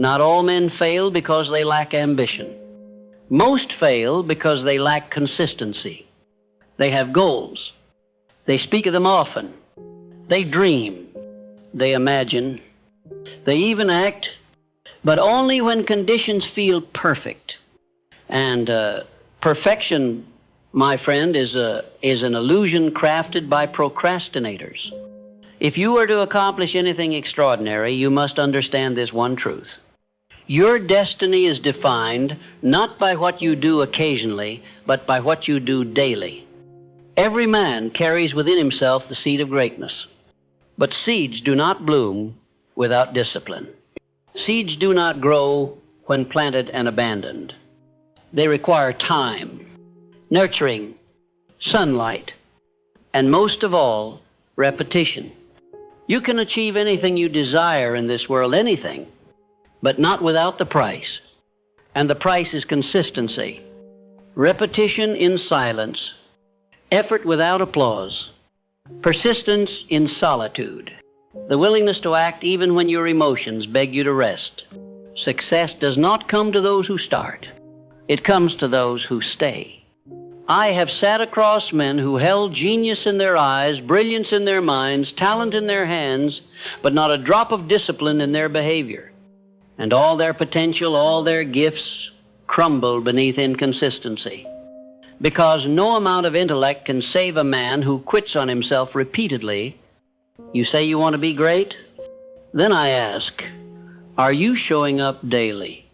Not all men fail because they lack ambition. Most fail because they lack consistency. They have goals. They speak of them often. They dream. They imagine. They even act, but only when conditions feel perfect. And perfection, my friend, is an illusion crafted by procrastinators. If you are to accomplish anything extraordinary, you must understand this one truth. Your destiny is defined not by what you do occasionally, but by what you do daily. Every man carries within himself the seed of greatness. But seeds do not bloom without discipline. Seeds do not grow when planted and abandoned. They require time, nurturing, sunlight, and most of all, repetition. You can achieve anything you desire in this world, anything, but not without the price. And the price is consistency, repetition in silence, effort without applause, persistence in solitude, the willingness to act even when your emotions beg you to rest. Success does not come to those who start. It comes to those who stay. I have sat across men who held genius in their eyes, brilliance in their minds, talent in their hands, but not a drop of discipline in their behavior. And all their potential, all their gifts crumbled beneath inconsistency. Because no amount of intellect can save a man who quits on himself repeatedly. You say you want to be great? Then I ask, are you showing up daily?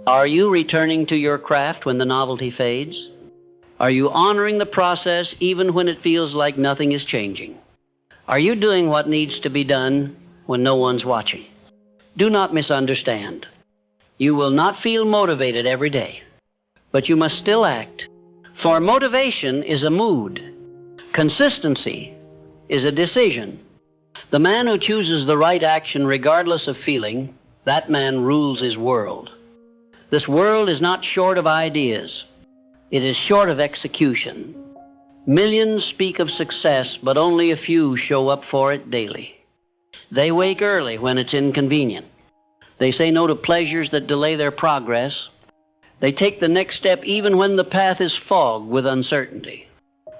Are you returning to your craft when the novelty fades? Are you honoring the process even when it feels like nothing is changing? Are you doing what needs to be done when no one's watching? Do not misunderstand. You will not feel motivated every day, but you must still act. For motivation is a mood. Consistency is a decision. The man who chooses the right action regardless of feeling, that man rules his world. This world is not short of ideas. It is short of execution. Millions speak of success, but only a few show up for it daily. They wake early when it's inconvenient. They say no to pleasures that delay their progress. They take the next step even when the path is fogged with uncertainty.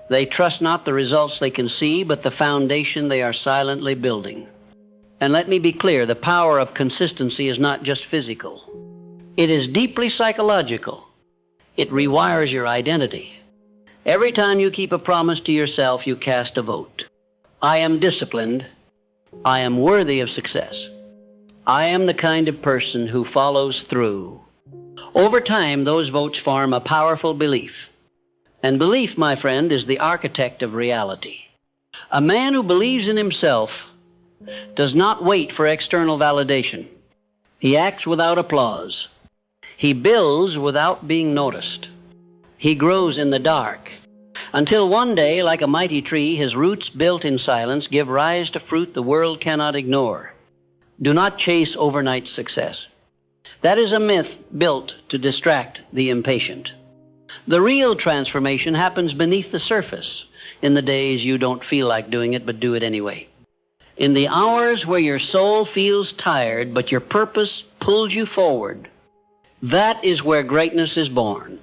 They trust not the results they can see, but the foundation they are silently building. And let me be clear, the power of consistency is not just physical. It is deeply psychological. It rewires your identity. Every time you keep a promise to yourself, you cast a vote. I am disciplined. I am worthy of success. I am the kind of person who follows through. Over time, those votes form a powerful belief. And belief, my friend, is the architect of reality. A man who believes in himself does not wait for external validation. He acts without applause. He builds without being noticed. He grows in the dark, until one day, like a mighty tree, his roots built in silence give rise to fruit the world cannot ignore. Do not chase overnight success. That is a myth built to distract the impatient. The real transformation happens beneath the surface, in the days you don't feel like doing it, but do it anyway. In the hours where your soul feels tired, but your purpose pulls you forward. That is where greatness is born.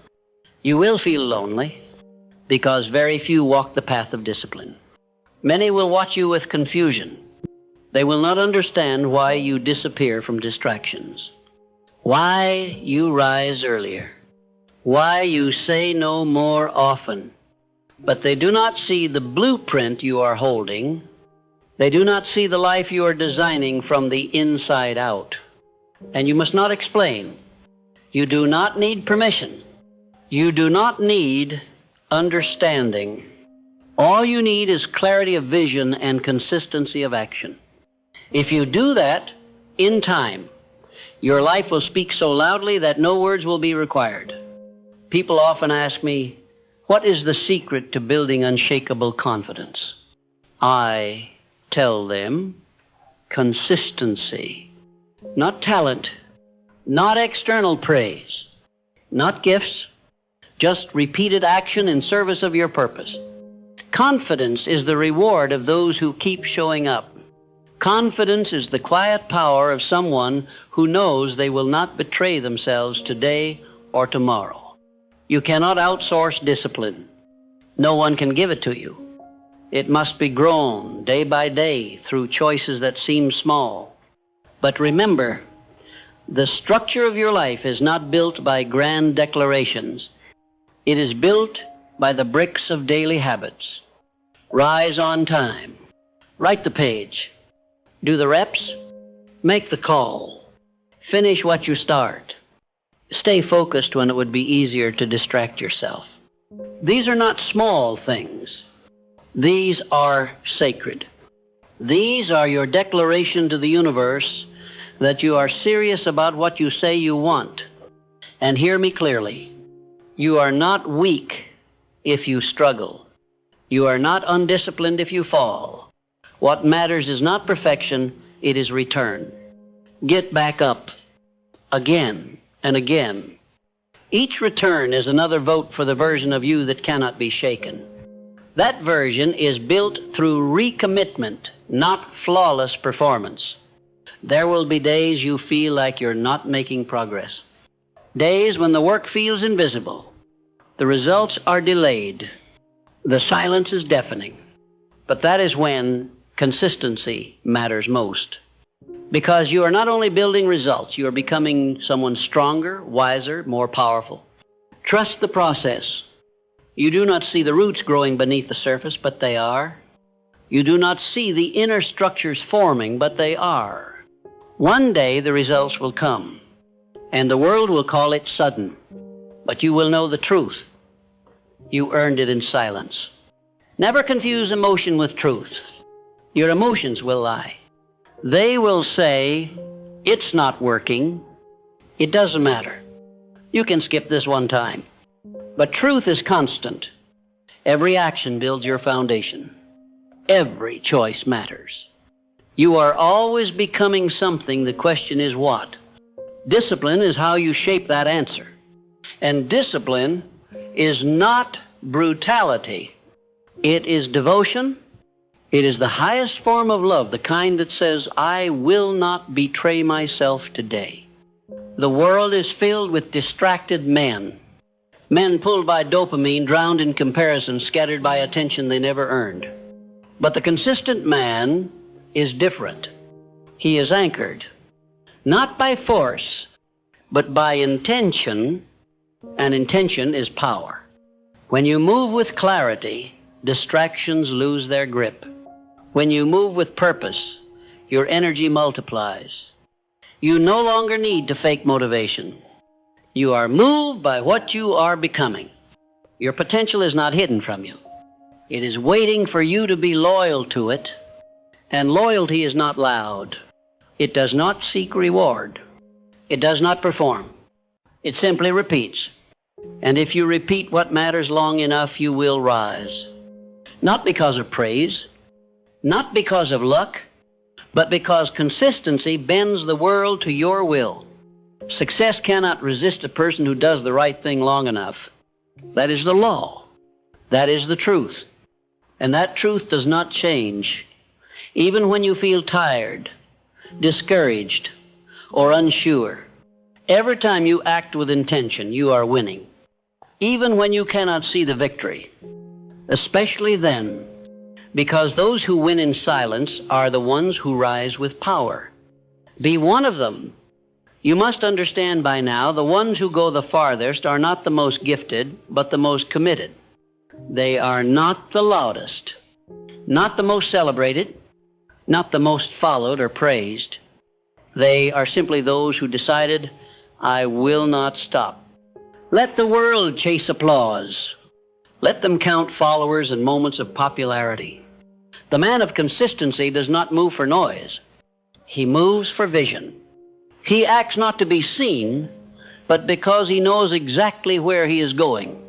You will feel lonely, because very few walk the path of discipline. Many will watch you with confusion. They will not understand why you disappear from distractions, why you rise earlier, why you say no more often. But they do not see the blueprint you are holding. They do not see the life you are designing from the inside out. And you must not explain. You do not need permission. You do not need understanding. All you need is clarity of vision and consistency of action. If you do that, in time, your life will speak so loudly that no words will be required. People often ask me, what is the secret to building unshakable confidence? I tell them, consistency. Not talent, not external praise, not gifts, just repeated action in service of your purpose. Confidence is the reward of those who keep showing up. Confidence is the quiet power of someone who knows they will not betray themselves today or tomorrow. You cannot outsource discipline. No one can give it to you. It must be grown day by day through choices that seem small. But remember, the structure of your life is not built by grand declarations. It is built by the bricks of daily habits. Rise on time. Write the page. Do the reps. Make the call. Finish what you start. Stay focused when it would be easier to distract yourself. These are not small things. These are sacred. These are your declaration to the universe that you are serious about what you say you want. And hear me clearly. You are not weak if you struggle. You are not undisciplined if you fall. What matters is not perfection, it is return. Get back up again and again. Each return is another vote for the version of you that cannot be shaken. That version is built through recommitment, not flawless performance. There will be days you feel like you're not making progress. Days when the work feels invisible. The results are delayed. The silence is deafening. But that is when consistency matters most. Because you are not only building results, you are becoming someone stronger, wiser, more powerful. Trust the process. You do not see the roots growing beneath the surface, but they are. You do not see the inner structures forming, but they are. One day the results will come, and the world will call it sudden, but you will know the truth. You earned it in silence. Never confuse emotion with truth. Your emotions will lie. They will say, it's not working. It doesn't matter. You can skip this one time. But truth is constant. Every action builds your foundation. Every choice matters. You are always becoming something. The question is what? Discipline is how you shape that answer. And discipline is not brutality. It is devotion. It is the highest form of love, the kind that says, I will not betray myself today. The world is filled with distracted men. Men pulled by dopamine, drowned in comparison, scattered by attention they never earned. But the consistent man is different. He is anchored, not by force, but by intention, and intention is power. When you move with clarity, distractions lose their grip. When you move with purpose, your energy multiplies. You no longer need to fake motivation. You are moved by what you are becoming. Your potential is not hidden from you. It is waiting for you to be loyal to it, and loyalty is not loud. It does not seek reward. It does not perform. It simply repeats. And if you repeat what matters long enough, you will rise. Not because of praise, not because of luck, but because consistency bends the world to your will. Success cannot resist a person who does the right thing long enough. That is the law. That is the truth. And that truth does not change. Even when you feel tired, discouraged, or unsure, every time you act with intention, you are winning. Even when you cannot see the victory. Especially then, because those who win in silence are the ones who rise with power. Be one of them. You must understand by now, the ones who go the farthest are not the most gifted, but the most committed. They are not the loudest, not the most celebrated, not the most followed or praised. They are simply those who decided, I will not stop. Let the world chase applause. Let them count followers and moments of popularity. The man of consistency does not move for noise. He moves for vision. He acts not to be seen, but because he knows exactly where he is going.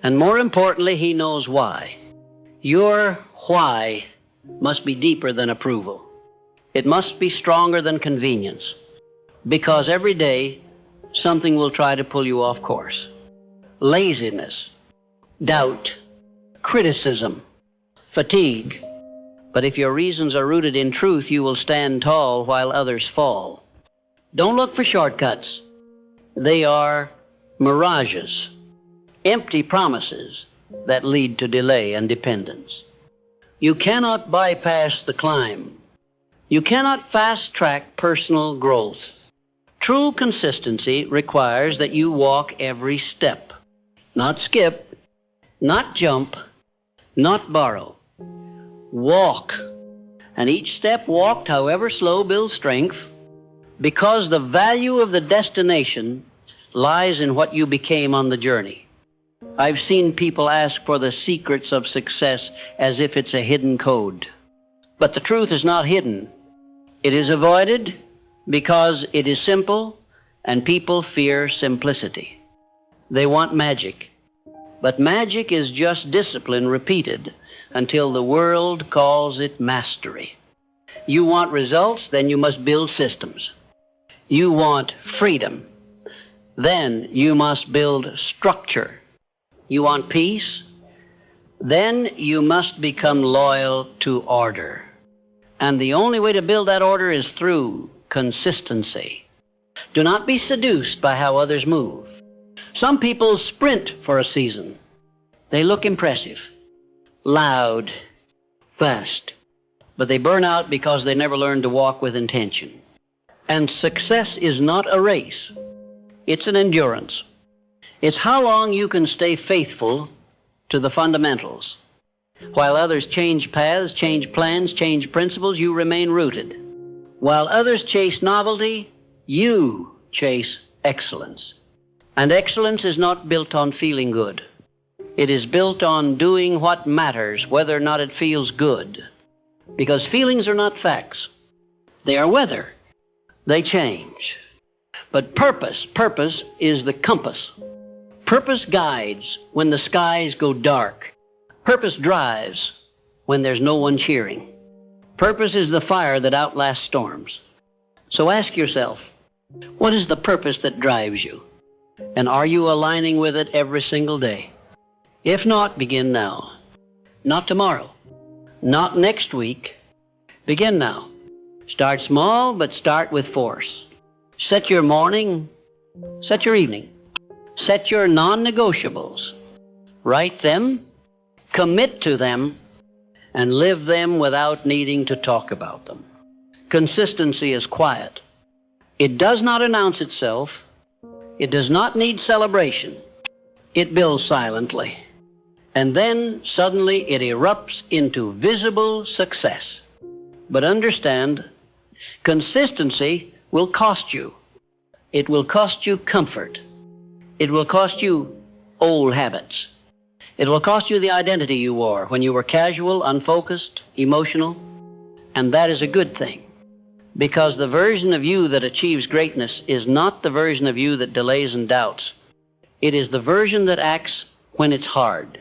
And more importantly, he knows why. Your why must be deeper than approval. It must be stronger than convenience. Because every day, something will try to pull you off course. Laziness, doubt, criticism, fatigue, But if your reasons are rooted in truth, you will stand tall while others fall. Don't look for shortcuts. They are mirages, empty promises that lead to delay and dependence. You cannot bypass the climb. You cannot fast-track personal growth. True consistency requires that you walk every step, not skip, not jump, not borrow. Walk. And each step walked, however slow, builds strength, because the value of the destination lies in what you became on the journey. I've seen people ask for the secrets of success as if it's a hidden code. But the truth is not hidden. It is avoided because it is simple, and people fear simplicity. They want magic. But magic is just discipline repeated until the world calls it mastery. You want results, then you must build systems. You want freedom, then you must build structure. You want peace, then you must become loyal to order. And the only way to build that order is through consistency. Do not be seduced by how others move. Some people sprint for a season. They look impressive, loud, fast, but they burn out because they never learned to walk with intention. And success is not a race. It's an endurance. It's how long you can stay faithful to the fundamentals. While others change paths, change plans, change principles, you remain rooted. While others chase novelty, you chase excellence. And excellence is not built on feeling good. It is built on doing what matters, whether or not it feels good. Because feelings are not facts. They are weather. They change. But purpose is the compass. Purpose guides when the skies go dark. Purpose drives when there's no one cheering. Purpose is the fire that outlasts storms. So ask yourself, what is the purpose that drives you? And are you aligning with it every single day? If not, begin now. Not tomorrow. Not next week. Begin now. Start small, but start with force. Set your morning. Set your evening. Set your non-negotiables. Write them, commit to them, and live them without needing to talk about them. Consistency is quiet. It does not announce itself. It does not need celebration. It builds silently. And then suddenly it erupts into visible success. But understand, consistency will cost you. It will cost you comfort. It will cost you old habits. It will cost you the identity you wore when you were casual, unfocused, emotional. And that is a good thing. Because the version of you that achieves greatness is not the version of you that delays and doubts. It is the version that acts when it's hard.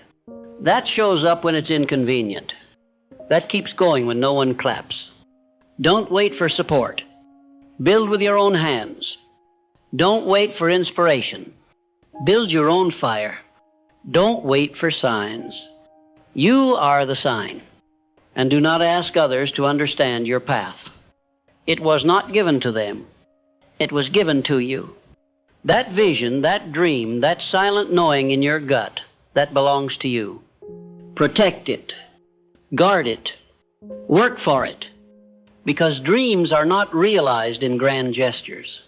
That shows up when it's inconvenient. That keeps going when no one claps. Don't wait for support. Build with your own hands. Don't wait for inspiration. Build your own fire. Don't wait for signs. You are the sign. And do not ask others to understand your path. It was not given to them. It was given to you. That vision, that dream, that silent knowing in your gut, that belongs to you. Protect it. Guard it. Work for it. Because dreams are not realized in grand gestures.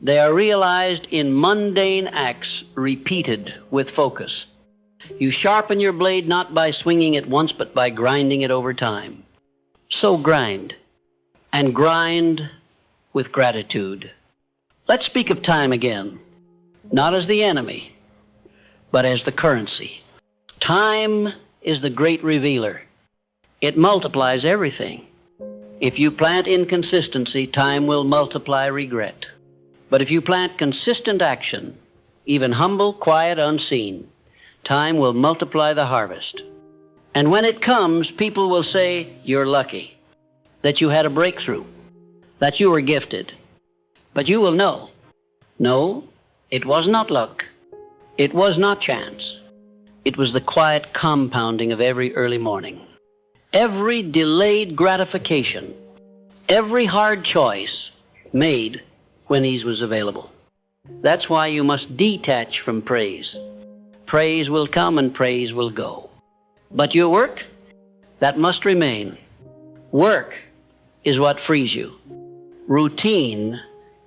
They are realized in mundane acts repeated with focus. You sharpen your blade not by swinging it once, but by grinding it over time. So grind. And grind with gratitude. Let's speak of time again. Not as the enemy, but as the currency. Time is the great revealer. It multiplies everything. If you plant inconsistency, time will multiply regret. But if you plant consistent action, even humble, quiet, unseen, time will multiply the harvest. And when it comes, people will say, you're lucky, that you had a breakthrough, that you were gifted. But you will know, no, it was not luck. It was not chance. It was the quiet compounding of every early morning. every delayed gratification, every hard choice made when ease was available. That's why you must detach from praise. Praise will come and praise will go. But your work, that must remain. Work is what frees you. Routine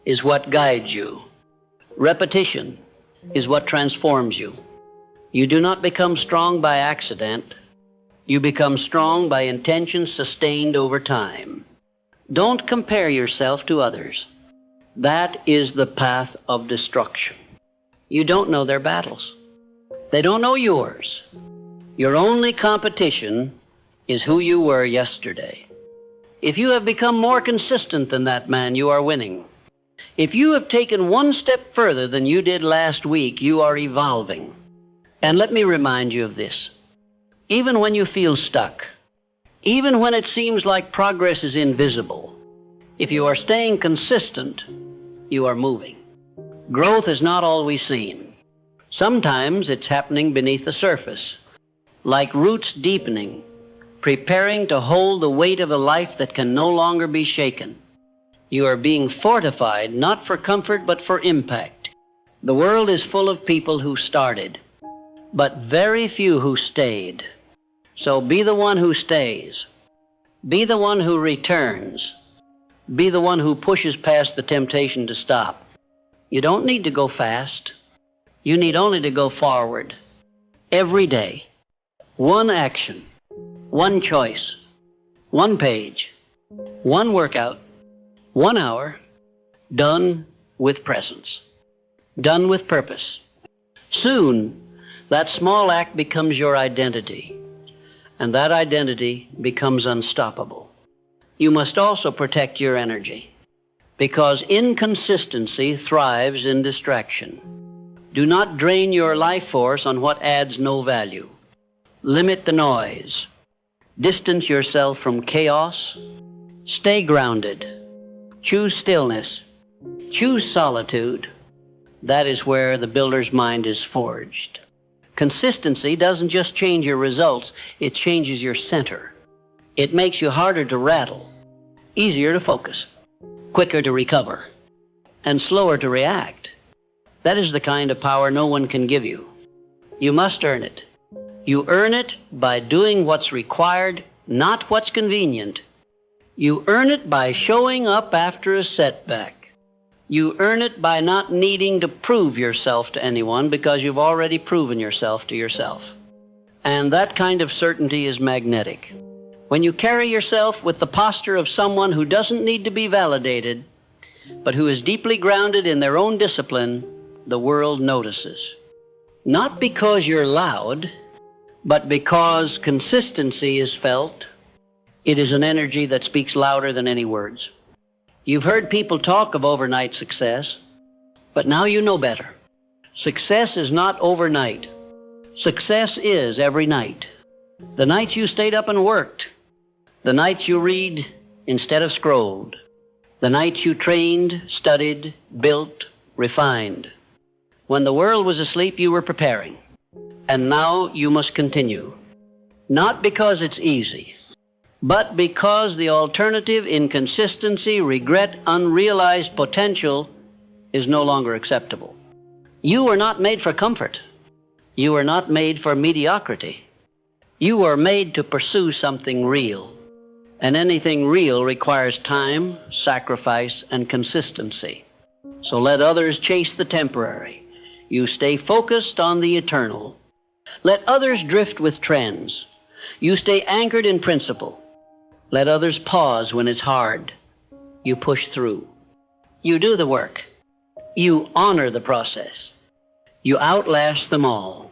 is what guides you. Repetition is what transforms you. You do not become strong by accident. You become strong by intention sustained over time. Don't compare yourself to others. That is the path of destruction. You don't know their battles. They don't know yours. Your only competition is who you were yesterday. If you have become more consistent than that man, you are winning. If you have taken one step further than you did last week, you are evolving. And let me remind you of this. Even when you feel stuck, even when it seems like progress is invisible, if you are staying consistent, you are moving. Growth is not always seen. Sometimes it's happening beneath the surface, like roots deepening, preparing to hold the weight of a life that can no longer be shaken. You are being fortified, not for comfort, but for impact. The world is full of people who started, but very few who stayed. So be the one who stays. Be the one who returns. Be the one who pushes past the temptation to stop. You don't need to go fast. You need only to go forward. Every day. One action. One choice. One page. One workout. 1 hour. Done with presence. Done with purpose. Soon, that small act becomes your identity. And that identity becomes unstoppable. You must also protect your energy, because inconsistency thrives in distraction. Do not drain your life force on what adds no value. Limit the noise. Distance yourself from chaos. Stay grounded. Choose stillness. Choose solitude. That is where the builder's mind is forged. Consistency doesn't just change your results, it changes your center. It makes you harder to rattle, easier to focus, quicker to recover, and slower to react. That is the kind of power no one can give you. You must earn it. You earn it by doing what's required, not what's convenient. You earn it by showing up after a setback. You earn it by not needing to prove yourself to anyone, because you've already proven yourself to yourself. And that kind of certainty is magnetic. When you carry yourself with the posture of someone who doesn't need to be validated, but who is deeply grounded in their own discipline, the world notices. Not because you're loud, but because consistency is felt. It is an energy that speaks louder than any words. You've heard people talk of overnight success, but now you know better. Success is not overnight. Success is every night. The nights you stayed up and worked. The nights you read instead of scrolled. The nights you trained, studied, built, refined. When the world was asleep, you were preparing. And now you must continue. Not because it's easy, but because the alternative, inconsistency, regret, unrealized potential, is no longer acceptable. You were not made for comfort. You were not made for mediocrity. You were made to pursue something real. And anything real requires time, sacrifice, and consistency. So let others chase the temporary. You stay focused on the eternal. Let others drift with trends. You stay anchored in principle. Let others pause when it's hard. You push through. You do the work. You honor the process. You outlast them all,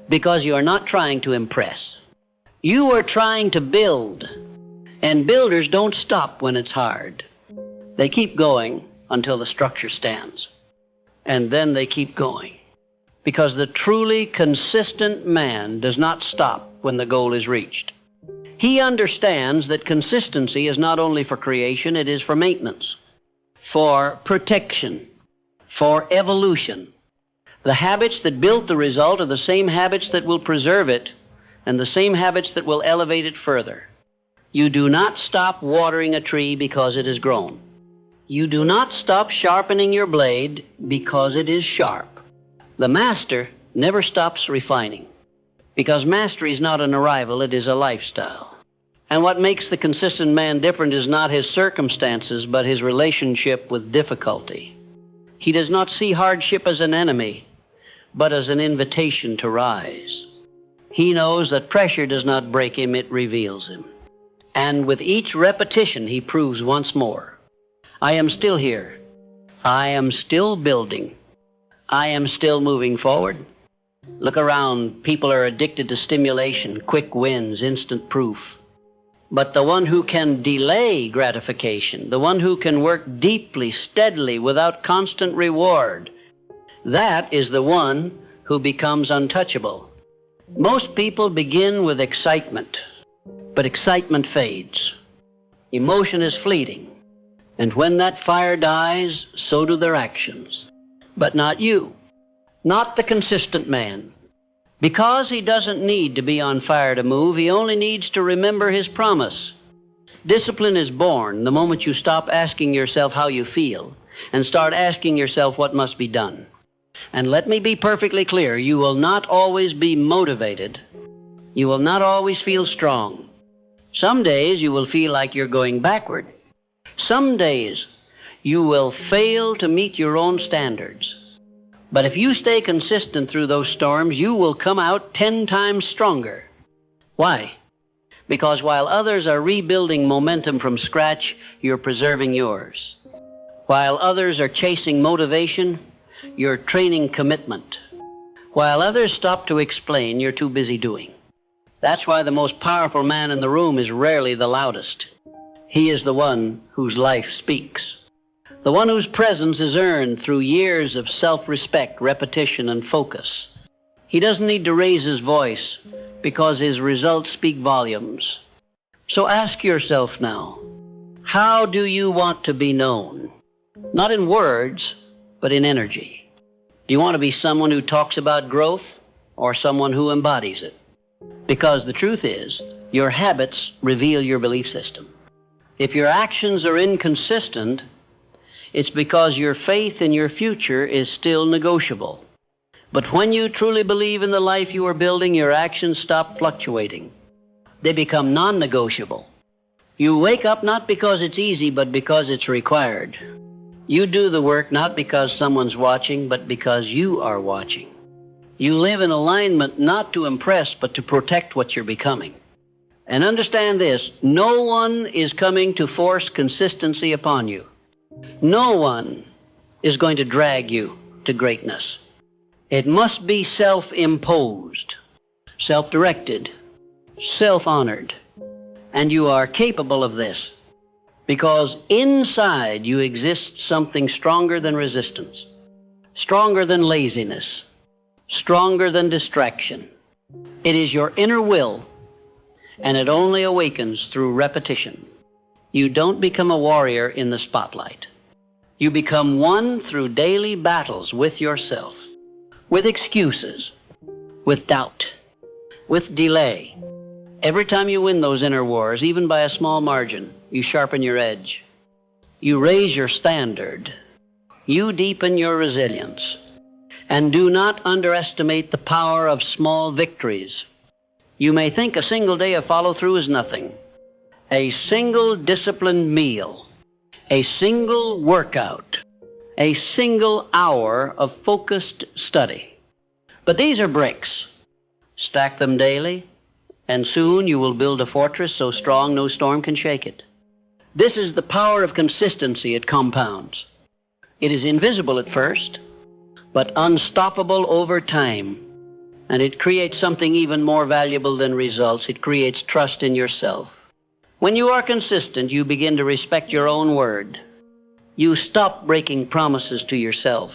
because you are not trying to impress. You are trying to build, and builders don't stop when it's hard. They keep going until the structure stands, and then they keep going, because the truly consistent man does not stop when the goal is reached. He understands that consistency is not only for creation, it is for maintenance, for protection, for evolution. The habits that built the result are the same habits that will preserve it, and the same habits that will elevate it further. You do not stop watering a tree because it has grown. You do not stop sharpening your blade because it is sharp. The master never stops refining, because mastery is not an arrival, it is a lifestyle. And what makes the consistent man different is not his circumstances, but his relationship with difficulty. He does not see hardship as an enemy, but as an invitation to rise. He knows that pressure does not break him, it reveals him. And with each repetition, he proves once more, I am still here. I am still building. I am still moving forward. Look around. People are addicted to stimulation, quick wins, instant proof. But the one who can delay gratification, the one who can work deeply, steadily, without constant reward, that is the one who becomes untouchable. Most people begin with excitement, but excitement fades. Emotion is fleeting. And when that fire dies, so do their actions. But not you, not the consistent man. Because he doesn't need to be on fire to move, he only needs to remember his promise. Discipline is born the moment you stop asking yourself how you feel and start asking yourself what must be done. And let me be perfectly clear, you will not always be motivated. You will not always feel strong. Some days you will feel like you're going backward. Some days you will fail to meet your own standards. But if you stay consistent through those storms, you will come out 10 times stronger. Why? Because while others are rebuilding momentum from scratch, you're preserving yours. While others are chasing motivation, you're training commitment. While others stop to explain, you're too busy doing. That's why the most powerful man in the room is rarely the loudest. He is the one whose life speaks. The one whose presence is earned through years of self-respect, repetition, and focus. He doesn't need to raise his voice because his results speak volumes. So ask yourself now, how do you want to be known? Not in words, but in energy. Do you want to be someone who talks about growth or someone who embodies it? Because the truth is, your habits reveal your belief system. If your actions are inconsistent, it's because your faith in your future is still negotiable. But when you truly believe in the life you are building, your actions stop fluctuating. They become non-negotiable. You wake up not because it's easy, but because it's required. You do the work not because someone's watching, but because you are watching. You live in alignment not to impress, but to protect what you're becoming. And understand this, no one is coming to force consistency upon you. No one is going to drag you to greatness. It must be self-imposed, self-directed, self-honored. And you are capable of this because inside you exists something stronger than resistance, stronger than laziness, stronger than distraction. It is your inner will, and it only awakens through repetition. You don't become a warrior in the spotlight. You become one through daily battles with yourself, with excuses, with doubt, with delay. Every time you win those inner wars, even by a small margin, you sharpen your edge. You raise your standard. You deepen your resilience. And do not underestimate the power of small victories. You may think a single day of follow-through is nothing. A single disciplined meal, a single workout, a single hour of focused study. But these are bricks. Stack them daily, and soon you will build a fortress so strong no storm can shake it. This is the power of consistency. It compounds. It is invisible at first, but unstoppable over time. And it creates something even more valuable than results. It creates trust in yourself. When you are consistent, you begin to respect your own word. You stop breaking promises to yourself.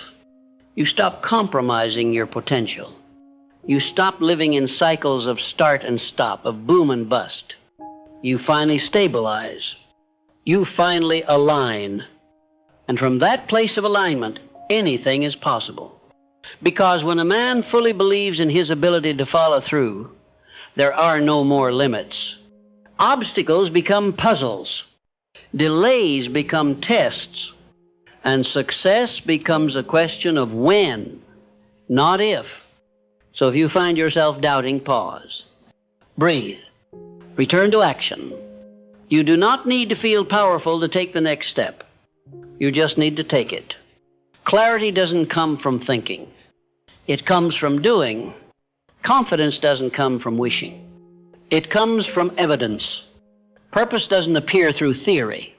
You stop compromising your potential. You stop living in cycles of start and stop, of boom and bust. You finally stabilize. You finally align. And from that place of alignment, anything is possible. Because when a man fully believes in his ability to follow through, there are no more limits. Obstacles become puzzles. Delays become tests. And success becomes a question of when, not if. So if you find yourself doubting, pause. Breathe. Return to action. You do not need to feel powerful to take the next step. You just need to take it. Clarity doesn't come from thinking. It comes from doing. Confidence doesn't come from wishing. It comes from evidence. Purpose doesn't appear through theory.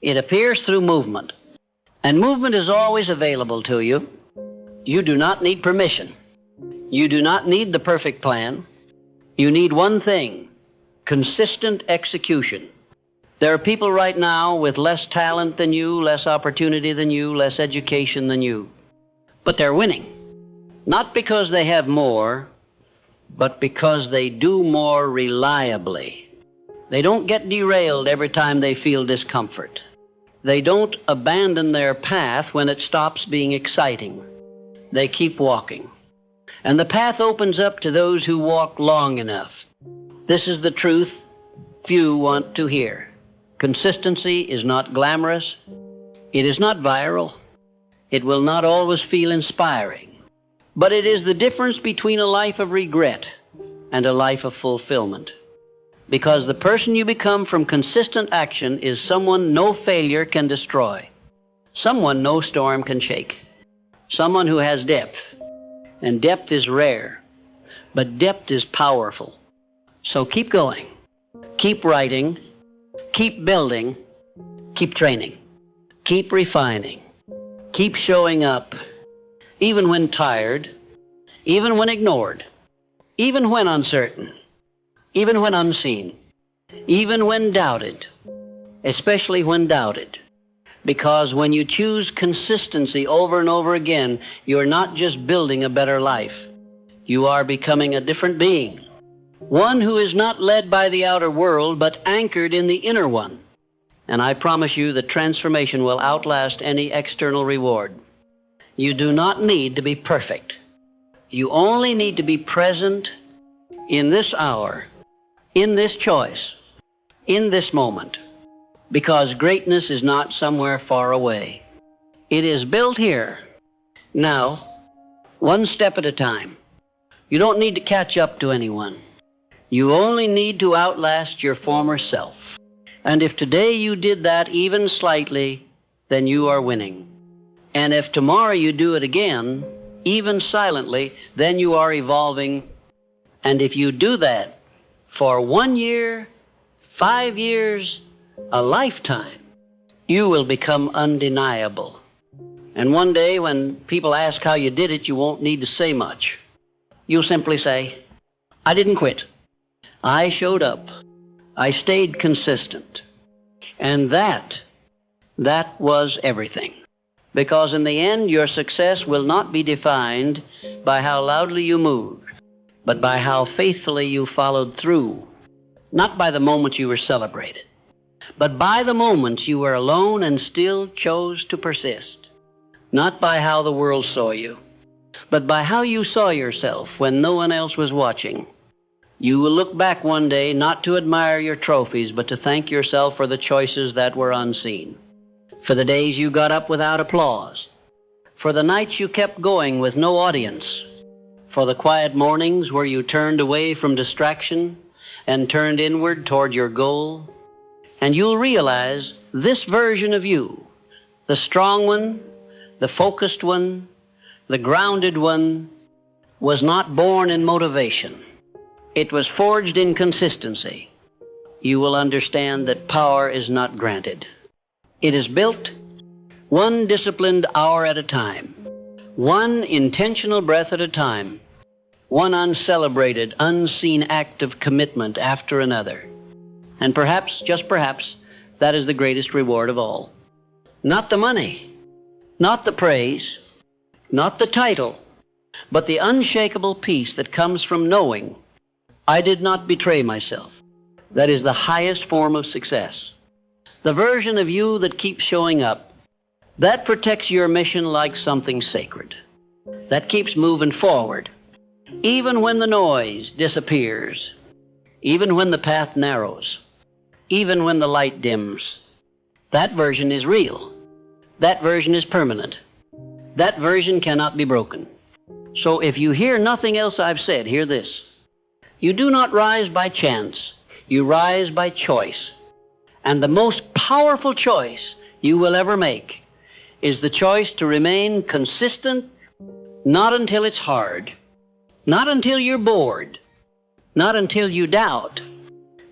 It appears through movement. And movement is always available to you. You do not need permission. You do not need the perfect plan. You need one thing: consistent execution. There are people right now with less talent than you, less opportunity than you, less education than you. But they're winning. Not because they have more, but because they do more reliably. They don't get derailed every time they feel discomfort. They don't abandon their path when it stops being exciting. They keep walking. And the path opens up to those who walk long enough. This is the truth few want to hear. Consistency is not glamorous. It is not viral. It will not always feel inspiring. But it is the difference between a life of regret and a life of fulfillment. Because the person you become from consistent action is someone no failure can destroy, someone no storm can shake, someone who has depth. And depth is rare, but depth is powerful. So keep going, keep writing, keep building, keep training, keep refining, keep showing up, even when tired, even when ignored, even when uncertain, even when unseen, even when doubted, especially when doubted. Because when you choose consistency over and over again, you're not just building a better life. You are becoming a different being. One who is not led by the outer world, but anchored in the inner one. And I promise you that transformation will outlast any external reward. You do not need to be perfect. You only need to be present in this hour, in this choice, in this moment. Because greatness is not somewhere far away. It is built here, now, one step at a time. You don't need to catch up to anyone. You only need to outlast your former self. And if today you did that even slightly, then you are winning. And if tomorrow you do it again, even silently, then you are evolving. And if you do that for 1 year, 5 years, a lifetime, you will become undeniable. And one day when people ask how you did it, you won't need to say much. You'll simply say, I didn't quit. I showed up. I stayed consistent. And that was everything. Because in the end, your success will not be defined by how loudly you moved, but by how faithfully you followed through. Not by the moment you were celebrated, but by the moments you were alone and still chose to persist. Not by how the world saw you, but by how you saw yourself when no one else was watching. You will look back one day not to admire your trophies, but to thank yourself for the choices that were unseen. For the days you got up without applause. For the nights you kept going with no audience. For the quiet mornings where you turned away from distraction and turned inward toward your goal. And you'll realize this version of you, the strong one, the focused one, the grounded one, was not born in motivation. It was forged in consistency. You will understand that power is not granted. It is built one disciplined hour at a time, one intentional breath at a time, one uncelebrated, unseen act of commitment after another. And perhaps, just perhaps, that is the greatest reward of all. Not the money, not the praise, not the title, but the unshakable peace that comes from knowing I did not betray myself. That is the highest form of success. The version of you that keeps showing up, that protects your mission like something sacred. That keeps moving forward, even when the noise disappears, even when the path narrows, even when the light dims. That version is real. That version is permanent. That version cannot be broken. So if you hear nothing else I've said, hear this. You do not rise by chance. You rise by choice. And the most powerful choice you will ever make is the choice to remain consistent, not until it's hard, not until you're bored, not until you doubt,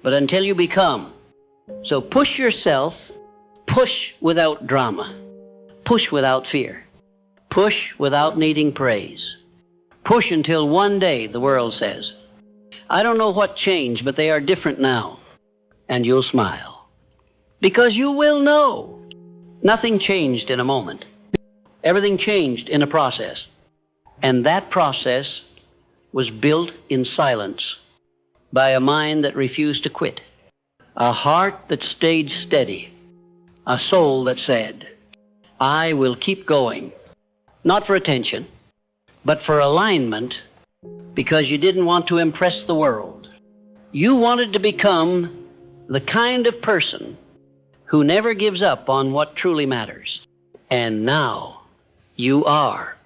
but until you become. So push yourself, push without drama, push without fear, push without needing praise. Push until one day, the world says, I don't know what changed, but they are different now. And you'll smile. Because you will know. Nothing changed in a moment. Everything changed in a process. And that process was built in silence by a mind that refused to quit, a heart that stayed steady, a soul that said, I will keep going, not for attention, but for alignment, because you didn't want to impress the world. You wanted to become the kind of person who never gives up on what truly matters. And now you are.